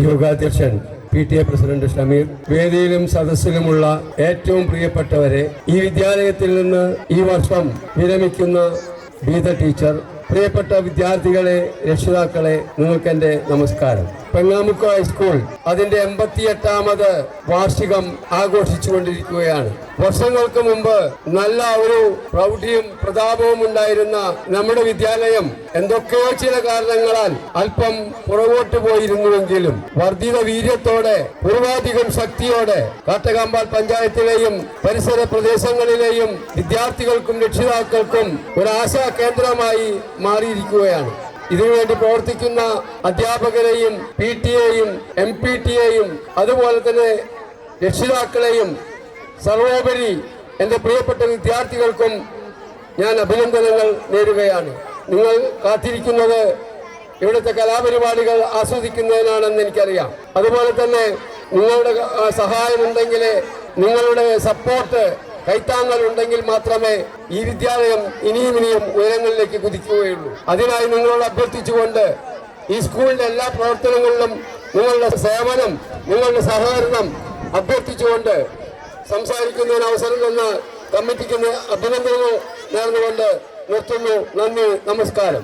യോഗാധ്യക്ഷൻ PTA president Shameer, വേദിയിലും സദസ്സിലുമുള്ള ഏറ്റവും പ്രിയപ്പെട്ടവരെ, ഈ വിദ്യാലയത്തിൽ നിന്ന് ഈ വർഷം വിരമിക്കുന്ന ഗീത ടീച്ചർ, പ്രിയപ്പെട്ട വിദ്യാർത്ഥികളെ, രക്ഷിതാക്കളെ, നിങ്ങൾക്ക് എൻ്റെ നമസ്കാരം. പെങ്ങാമുക്ക് ഹൈസ്കൂൾ അതിന്റെ 88ാമത് വാർഷികം ആഘോഷിച്ചുകൊണ്ടിരിക്കുകയാണ്. വർഷങ്ങൾക്ക് മുമ്പ് നല്ല ഒരു പ്രൗഢിയും പ്രതാപവും ഉണ്ടായിരുന്ന നമ്മുടെ വിദ്യാലയം എന്തൊക്കെയോ ചില കാരണങ്ങളാൽ അല്പം പുറകോട്ട് പോയിരുന്നുവെങ്കിലും വർദ്ധിത വീര്യത്തോടെ, പൂർവാധികം ശക്തിയോടെ കാട്ടകാമ്പാൽ പഞ്ചായത്തിലെയും പരിസര പ്രദേശങ്ങളിലെയും വിദ്യാർത്ഥികൾക്കും രക്ഷിതാക്കൾക്കും ഒരു ആശാ കേന്ദ്രമായി മാറിയിരിക്കുകയാണ്. ഇതിനുവേണ്ടി പ്രവർത്തിക്കുന്ന അധ്യാപകരെയും PTA-യും MPTA-യും അതുപോലെ തന്നെ രക്ഷിതാക്കളെയും സർവോപരി എൻ്റെ പ്രിയപ്പെട്ട വിദ്യാർത്ഥികൾക്കും ഞാൻ അഭിനന്ദനങ്ങൾ നേരുകയാണ്. നിങ്ങൾ കാത്തിരിക്കുന്നത് ഇവിടുത്തെ കലാപരിപാടികൾ ആസ്വദിക്കുന്നതിനാണെന്ന് എനിക്കറിയാം. അതുപോലെ തന്നെ നിങ്ങളുടെ സഹായമുണ്ടെങ്കിൽ, നിങ്ങളുടെ സപ്പോർട്ട്, കൈത്താങ്ങൽ ഉണ്ടെങ്കിൽ മാത്രമേ ഈ വിദ്യാലയം ഇനിയും ഉയരങ്ങളിലേക്ക് കുതിക്കുകയുള്ളൂ. അതിനായി നിങ്ങളോട് അഭ്യർത്ഥിച്ചുകൊണ്ട് ഈ സ്കൂളിന്റെ എല്ലാ പ്രവർത്തനങ്ങളിലും നിങ്ങളുടെ സേവനം, നിങ്ങളുടെ സഹകരണം അഭ്യർത്ഥിച്ചുകൊണ്ട് സംസാരിക്കുന്നതിന് അവസരം തന്ന കമ്മിറ്റിക്ക് അഭിനന്ദനങ്ങൾ നേർന്നുകൊണ്ട് നിർത്തുന്നു. നന്ദി, നമസ്കാരം.